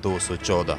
214।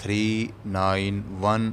391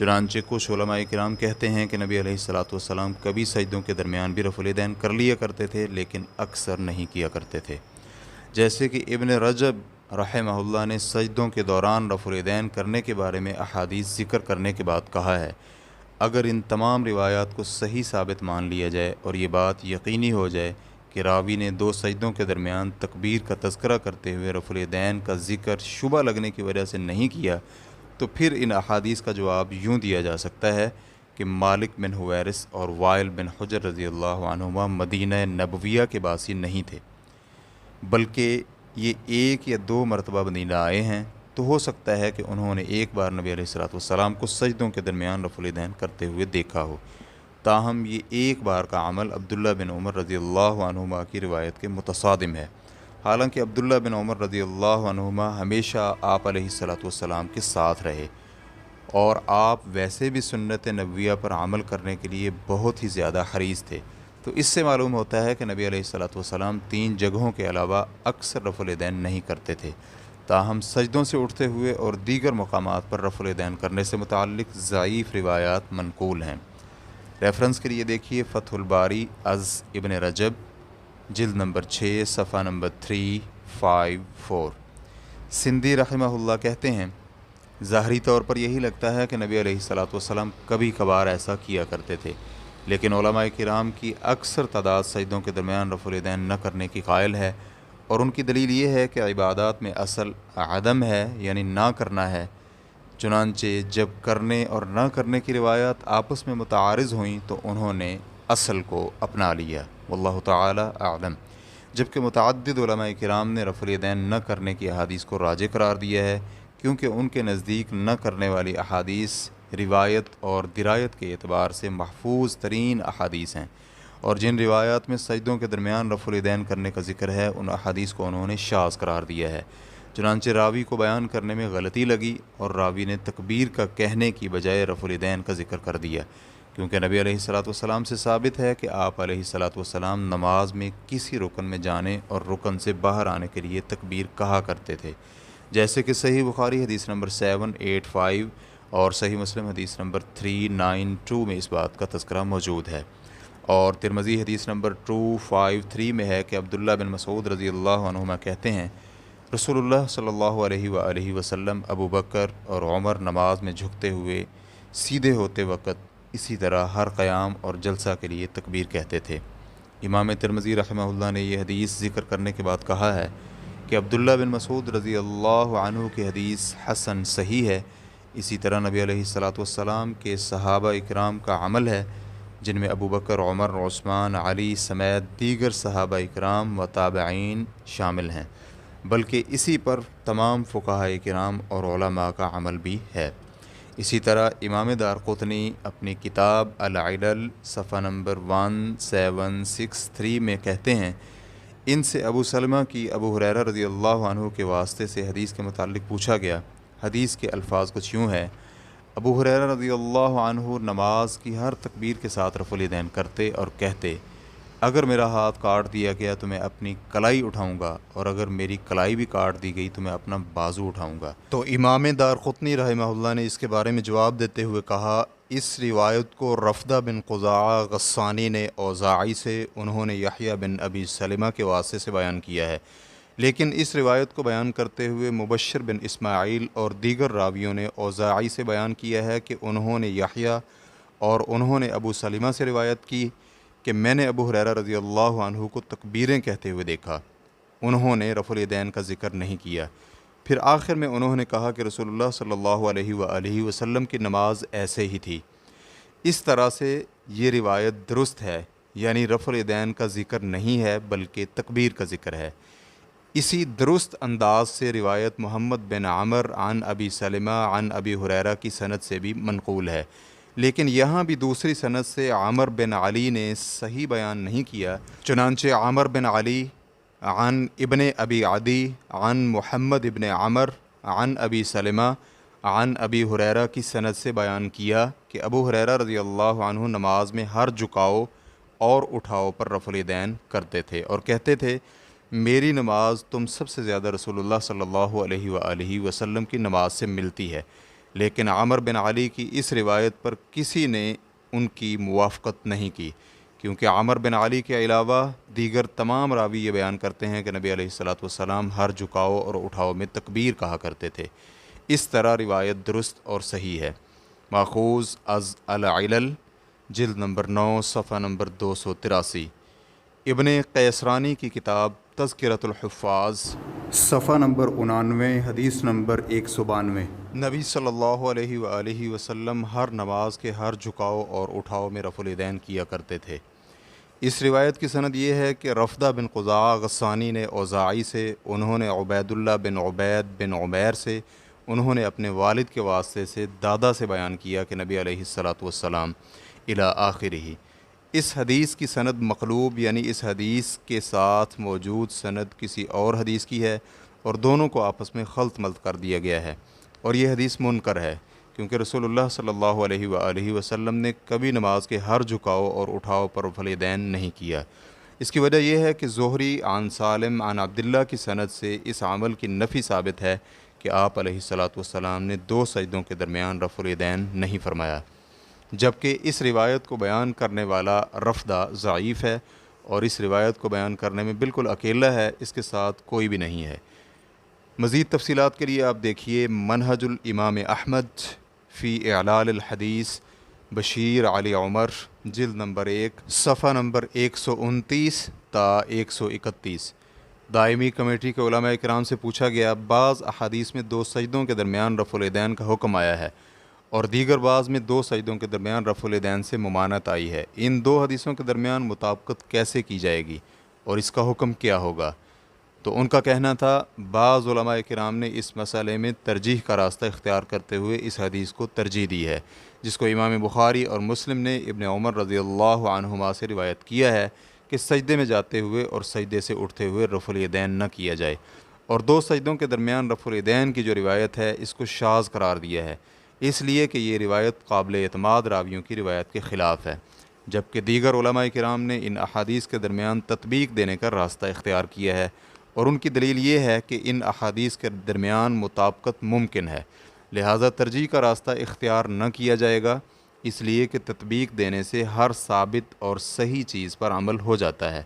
چنانچہ کچھ علماء کرام کہتے ہیں کہ نبی علیہ الصلوۃ والسلام کبھی سجدوں کے درمیان بھی رفع الیدین کر لیا کرتے تھے، لیکن اکثر نہیں کیا کرتے تھے۔ جیسے کہ ابن رجب رحمہ اللہ نے سجدوں کے دوران رفع الیدین کرنے کے بارے میں احادیث ذکر کرنے کے بعد کہا ہے، اگر ان تمام روایات کو صحیح ثابت مان لیا جائے اور یہ بات یقینی ہو جائے کہ راوی نے دو سجدوں کے درمیان تکبیر کا تذکرہ کرتے ہوئے رفع الیدین کا ذکر شبہ لگنے کی وجہ سے نہیں کیا، تو پھر ان احادیث کا جواب یوں دیا جا سکتا ہے کہ مالک بن حویرث اور وائل بن حجر رضی اللہ عنہما مدینہ نبویہ کے باسی نہیں تھے، بلکہ یہ ایک یا دو مرتبہ مدینہ آئے ہیں، تو ہو سکتا ہے کہ انہوں نے ایک بار نبی علیہ الصلوۃ والسلام کو سجدوں کے درمیان رفع الیدین کرتے ہوئے دیکھا ہو۔ تاہم یہ ایک بار کا عمل عبداللہ بن عمر رضی اللہ عنہما کی روایت کے متصادم ہے، حالانکہ عبداللہ بن عمر رضی اللہ عنہما ہمیشہ آپ علیہ الصلوۃ والسلام کے ساتھ رہے، اور آپ ویسے بھی سنت نبویہ پر عمل کرنے کے لیے بہت ہی زیادہ حریص تھے، تو اس سے معلوم ہوتا ہے کہ نبی علیہ الصلوۃ والسلام 3 جگہوں کے علاوہ اکثر رفع الیدین نہیں کرتے تھے۔ تاہم سجدوں سے اٹھتے ہوئے اور دیگر مقامات پر رفع الیدین کرنے سے متعلق ضعیف روایات منقول ہیں۔ ریفرنس کے لیے دیکھیے فتح الباری از ابن رجب، جلد نمبر 6 صفحہ نمبر 354۔ سندھی رحمہ اللہ کہتے ہیں، ظاہری طور پر یہی لگتا ہے کہ نبی علیہ الصلوۃ والسلام کبھی کبھار ایسا کیا کرتے تھے، لیکن علماء کرام کی اکثر تعداد سجدوں کے درمیان رفع الیدین نہ کرنے کی قائل ہے، اور ان کی دلیل یہ ہے کہ عبادات میں اصل عدم ہے، یعنی نہ کرنا ہے۔ چنانچہ جب کرنے اور نہ کرنے کی روایات آپس میں متعارض ہوئیں تو انہوں نے اصل کو اپنا لیا، واللہ تعالی اعلم، جبکہ متعدد علماء کرام نے رفع الیدین نہ کرنے کی احادیث کو راجح قرار دیا ہے، کیونکہ ان کے نزدیک نہ کرنے والی احادیث روایت اور درایت کے اعتبار سے محفوظ ترین احادیث ہیں، اور جن روایات میں سجدوں کے درمیان رفع الیدین کرنے کا ذکر ہے ان احادیث کو انہوں نے شاذ قرار دیا ہے۔ چنانچہ راوی کو بیان کرنے میں غلطی لگی اور راوی نے تکبیر کا کہنے کی بجائے رفع الیدین کا ذکر کر دیا، کیونکہ نبی علیہ الصلوۃ والسلام سے ثابت ہے کہ آپ علیہ الصلوۃ والسلام نماز میں کسی رکن میں جانے اور رکن سے باہر آنے کے لیے تکبیر کہا کرتے تھے، جیسے کہ صحیح بخاری حدیث نمبر 785 اور صحیح مسلم حدیث نمبر 392 میں اس بات کا تذکرہ موجود ہے، اور ترمذی حدیث نمبر 253 میں ہے کہ عبداللہ بن مسعود رضی اللہ عنہما کہتے ہیں، رسول اللہ صلی اللہ علیہ وآلہ وسلم ابو بکر اور عمر نماز میں جھکتے ہوئے سیدھے ہوتے وقت اسی طرح ہر قیام اور جلسہ کے لیے تکبیر کہتے تھے۔ امام ترمذی رحمہ اللہ نے یہ حدیث ذکر کرنے کے بعد کہا ہے کہ عبداللہ بن مسعود رضی اللہ عنہ کی حدیث حسن صحیح ہے۔ اسی طرح نبی علیہ الصلوۃ والسلام کے صحابہ اکرام کا عمل ہے، جن میں ابو بکر، عمر، عثمان، علی سمیت دیگر صحابہ اکرام و تابعین شامل ہیں، بلکہ اسی پر تمام فقہاء کرام اور علماء کا عمل بھی ہے۔ اسی طرح امام دارقطنی اپنی کتاب العلل صفحہ نمبر 1763 میں کہتے ہیں، ان سے ابو سلمہ کی ابو ہریرہ رضی اللہ عنہ کے واسطے سے حدیث کے متعلق پوچھا گیا۔ حدیث کے الفاظ کچھ یوں ہے، ابو ہریرہ رضی اللہ عنہ نماز کی ہر تکبیر کے ساتھ رفع الیدین کرتے اور کہتے، اگر میرا ہاتھ کاٹ دیا گیا تو میں اپنی کلائی اٹھاؤں گا، اور اگر میری کلائی بھی کاٹ دی گئی تو میں اپنا بازو اٹھاؤں گا۔ تو امام دارقطنی رحمہ اللہ نے اس کے بارے میں جواب دیتے ہوئے کہا، اس روایت کو رفدہ بن قزاعہ غسانی نے اوزاعی سے، انہوں نے یحییٰ بن ابی سلمہ کے واسطے سے بیان کیا ہے، لیکن اس روایت کو بیان کرتے ہوئے مبشر بن اسماعیل اور دیگر راویوں نے اوزاعی سے بیان کیا ہے کہ انہوں نے یحییٰ اور انہوں نے ابو سلمہ سے روایت کی کہ میں نے ابو ہریرہ رضی اللہ عنہ کو تکبیریں کہتے ہوئے دیکھا، انہوں نے رفع الیدین کا ذکر نہیں کیا۔ پھر آخر میں انہوں نے کہا کہ رسول اللہ صلی اللہ علیہ وآلہ وسلم کی نماز ایسے ہی تھی۔ اس طرح سے یہ روایت درست ہے، یعنی رفع الیدین کا ذکر نہیں ہے بلکہ تکبیر کا ذکر ہے۔ اسی درست انداز سے روایت محمد بن عمر عن ابی سلمہ عن ابی ہریرہ کی سند سے بھی منقول ہے، لیکن یہاں بھی دوسری سند سے عمر بن علی نے صحیح بیان نہیں کیا، چنانچہ عمر بن علی عن ابن ابی عدی عن محمد ابن عمر عن ابی سلمہ عن ابی ہریرہ کی سند سے بیان کیا کہ ابو ہریرہ رضی اللہ عنہ نماز میں ہر جھکاؤ اور اٹھاؤ پر رفع الیدین کرتے تھے اور کہتے تھے، میری نماز تم سب سے زیادہ رسول اللہ صلی اللہ علیہ وآلہ وسلم کی نماز سے ملتی ہے، لیکن عمر بن علی کی اس روایت پر کسی نے ان کی موافقت نہیں کی، کیونکہ عمر بن علی کے علاوہ دیگر تمام راوی یہ بیان کرتے ہیں کہ نبی علیہ الصلاۃ والسلام ہر جھکاؤ اور اٹھاؤ میں تکبیر کہا کرتے تھے۔ اس طرح روایت درست اور صحیح ہے۔ ماخوذ از العلل، جلد نمبر 9 صفحہ نمبر 283، ابن قیسرانی کی کتاب تذکرۃ الحفاظ، صفحہ نمبر 99، حدیث نمبر 192۔ نبی صلی اللہ علیہ وآلہ وسلم ہر نماز کے ہر جھکاؤ اور اٹھاؤ میں رفع الیدین کیا کرتے تھے۔ اس روایت کی سند یہ ہے کہ رفدہ بن قزاع غسانی نے اوزاعی سے، انہوں نے عبید اللہ بن عبید بن عمیر سے، انہوں نے اپنے والد کے واسطے سے دادا سے بیان کیا کہ نبی علیہ الصلاۃ والسلام الی آخرہ۔ اس حدیث کی سند مقلوب، یعنی اس حدیث کے ساتھ موجود سند کسی اور حدیث کی ہے، اور دونوں کو آپس میں خلط ملط کر دیا گیا ہے، اور یہ حدیث منکر ہے، کیونکہ رسول اللہ صلی اللہ علیہ وآلہ وسلم نے کبھی نماز کے ہر جھکاؤ اور اٹھاؤ پر رفع الیدین نہیں کیا۔ اس کی وجہ یہ ہے کہ زہری عن سالم عن عبداللہ کی سند سے اس عمل کی نفی ثابت ہے کہ آپ علیہ الصلاۃ والسلام نے دو سجدوں کے درمیان رفع الیدین نہیں فرمایا، جبکہ اس روایت کو بیان کرنے والا رفدہ ضعیف ہے، اور اس روایت کو بیان کرنے میں بالکل اکیلا ہے، اس کے ساتھ کوئی بھی نہیں ہے۔ مزید تفصیلات کے لیے آپ دیکھیے منہج الامام احمد فی اعلال الحدیث بشیر علی عمر، جلد نمبر 1 صفحہ نمبر 129 تا 131۔ دائمی کمیٹی کے علماء کرام سے پوچھا گیا، بعض احادیث میں دو سجدوں کے درمیان رفع الیدین کا حکم آیا ہے، اور دیگر بعض میں دو سجدوں کے درمیان رفع الیدین سے ممانعت آئی ہے، ان دو حدیثوں کے درمیان مطابقت کیسے کی جائے گی اور اس کا حکم کیا ہوگا؟ تو ان کا کہنا تھا، بعض علماء کرام نے اس مسئلے میں ترجیح کا راستہ اختیار کرتے ہوئے اس حدیث کو ترجیح دی ہے، جس کو امام بخاری اور مسلم نے ابن عمر رضی اللہ عنہما سے روایت کیا ہے کہ سجدے میں جاتے ہوئے اور سجدے سے اٹھتے ہوئے رفع الیدین نہ کیا جائے، اور دو سجدوں کے درمیان رفع الیدین کی جو روایت ہے اس کو شاذ قرار دیا ہے، اس لیے کہ یہ روایت قابل اعتماد راویوں کی روایت کے خلاف ہے، جبکہ دیگر علماء کرام نے ان احادیث کے درمیان تطبیق دینے کا راستہ اختیار کیا ہے، اور ان کی دلیل یہ ہے کہ ان احادیث کے درمیان مطابقت ممکن ہے، لہٰذا ترجیح کا راستہ اختیار نہ کیا جائے گا، اس لیے کہ تطبیق دینے سے ہر ثابت اور صحیح چیز پر عمل ہو جاتا ہے،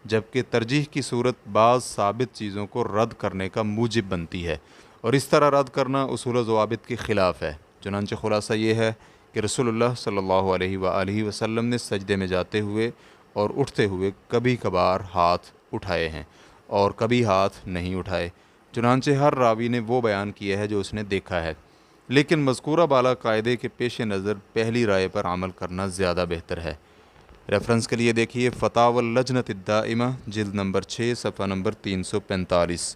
جبکہ ترجیح کی صورت بعض ثابت چیزوں کو رد کرنے کا موجب بنتی ہے، اور اس طرح رد کرنا اصول و ضوابط کے خلاف ہے۔ چنانچہ خلاصہ یہ ہے کہ رسول اللہ صلی اللہ علیہ وآلہ وسلم نے سجدے میں جاتے ہوئے اور اٹھتے ہوئے کبھی کبھار ہاتھ اٹھائے ہیں اور کبھی ہاتھ نہیں اٹھائے، چنانچہ ہر راوی نے وہ بیان کیا ہے جو اس نے دیکھا ہے، لیکن مذکورہ بالا قاعدے کے پیش نظر پہلی رائے پر عمل کرنا زیادہ بہتر ہے۔ ریفرنس کے لیے دیکھیے فتاوی اللجنۃ الدائمہ، جلد نمبر 6 صفحہ نمبر 345۔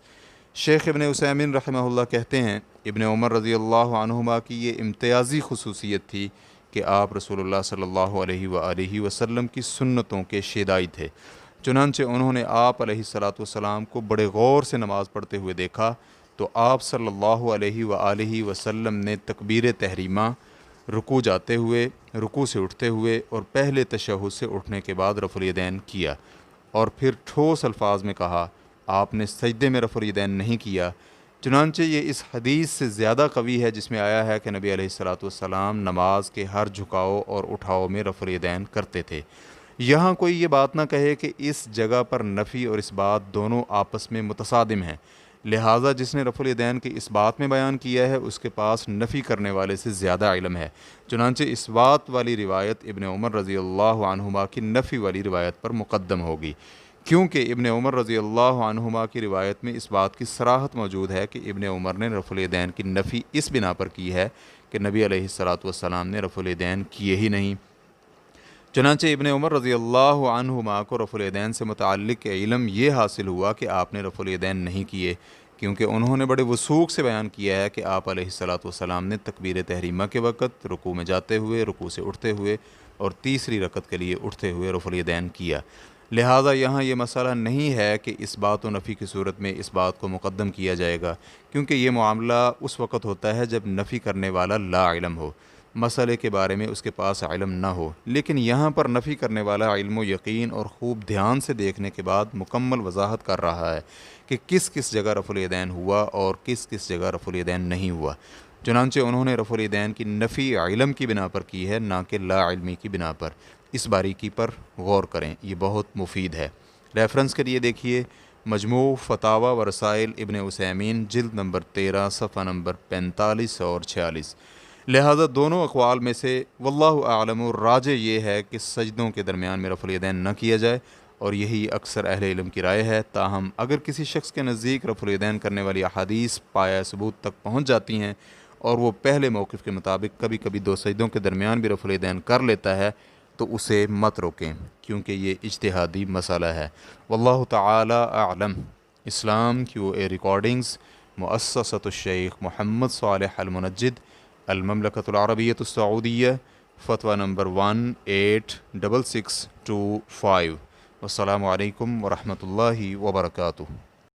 شیخ ابن عثیمین رحمہ اللہ کہتے ہیں، ابن عمر رضی اللہ عنہما کی یہ امتیازی خصوصیت تھی کہ آپ رسول اللہ صلی اللہ علیہ وآلہ وسلم کی سنتوں کے شیدائی تھے، چنانچہ انہوں نے آپ علیہ الصلاۃ والسلام کو بڑے غور سے نماز پڑھتے ہوئے دیکھا، تو آپ صلی اللہ علیہ وآلہ وسلم نے تکبیر تحریمہ، رکوع جاتے ہوئے، رکوع سے اٹھتے ہوئے اور پہلے تشہد سے اٹھنے کے بعد رفع الیدین کیا، اور پھر ٹھوس الفاظ میں کہا، آپ نے سجدے میں رفع الیدین نہیں کیا، چنانچہ یہ اس حدیث سے زیادہ قوی ہے جس میں آیا ہے کہ نبی علیہ الصلاۃ والسلام نماز کے ہر جھکاؤ اور اٹھاؤ میں رفع الیدین کرتے تھے۔ یہاں کوئی یہ بات نہ کہے کہ اس جگہ پر نفی اور اس بات دونوں آپس میں متصادم ہیں، لہٰذا جس نے رفع الیدین کے اس بات میں بیان کیا ہے اس کے پاس نفی کرنے والے سے زیادہ علم ہے، چنانچہ اس بات والی روایت ابن عمر رضی اللہ عنہما کی نفی والی روایت پر مقدم ہوگی، کیونکہ ابن عمر رضی اللہ عنہما کی روایت میں اس بات کی صراحت موجود ہے کہ ابن عمر نے رفع الیدین کی نفی اس بنا پر کی ہے کہ نبی علیہ الصلاۃ والسلام نے رفع الیدین کیے ہی نہیں۔ چنانچہ ابن عمر رضی اللہ عنہما کو رفع الیدین سے متعلق علم یہ حاصل ہوا کہ آپ نے رفع الیدین نہیں کیے، کیونکہ انہوں نے بڑے وثوق سے بیان کیا ہے کہ آپ علیہ الصلاۃ والسلام نے تکبیر تحریمہ کے وقت رکوع میں جاتے ہوئے، رکوع سے اٹھتے ہوئے اور تیسری رکعت کے لیے اٹھتے ہوئے رفع الیدین کیا، لہٰذا یہاں یہ مسئلہ نہیں ہے کہ اس بات و نفی کی صورت میں اس بات کو مقدم کیا جائے گا، کیونکہ یہ معاملہ اس وقت ہوتا ہے جب نفی کرنے والا لا علم ہو، مسئلے کے بارے میں اس کے پاس علم نہ ہو، لیکن یہاں پر نفی کرنے والا علم و یقین اور خوب دھیان سے دیکھنے کے بعد مکمل وضاحت کر رہا ہے کہ کس کس جگہ رفع الیدین ہوا اور کس کس جگہ رفع الیدین نہیں ہوا۔ چنانچہ انہوں نے رفع الیدین کی نفی علم کی بنا پر کی ہے، نہ کہ لا علمی کی بنا پر۔ اس باریکی پر غور کریں، یہ بہت مفید ہے۔ ریفرنس کے لیے دیکھیے مجموع فتاوی و رسائل ابن عثیمین، جلد نمبر 13، صفحہ نمبر 45 اور 46۔ لہٰذا دونوں اقوال میں سے واللہ اعلم راجح یہ ہے کہ سجدوں کے درمیان میں رفع الیدین نہ کیا جائے، اور یہی اکثر اہل علم کی رائے ہے۔ تاہم اگر کسی شخص کے نزدیک رفع الیدین کرنے والی احادیث پایہ ثبوت تک پہنچ جاتی ہیں اور وہ پہلے موقف کے مطابق کبھی کبھی دو سجدوں کے درمیان بھی رفع الیدین کر لیتا ہے تو اسے مت روکیں، کیونکہ یہ اجتہادی مسئلہ ہے۔ واللہ تعالی اعلم۔ اسلام کیو اے ریکارڈنگز، مؤسسۃ الشیخ محمد صالح المنجد، المملکۃ العربیۃ السعودیہ، فتویٰ نمبر 186625۔ والسلام علیکم ورحمۃ اللہ وبرکاتہ۔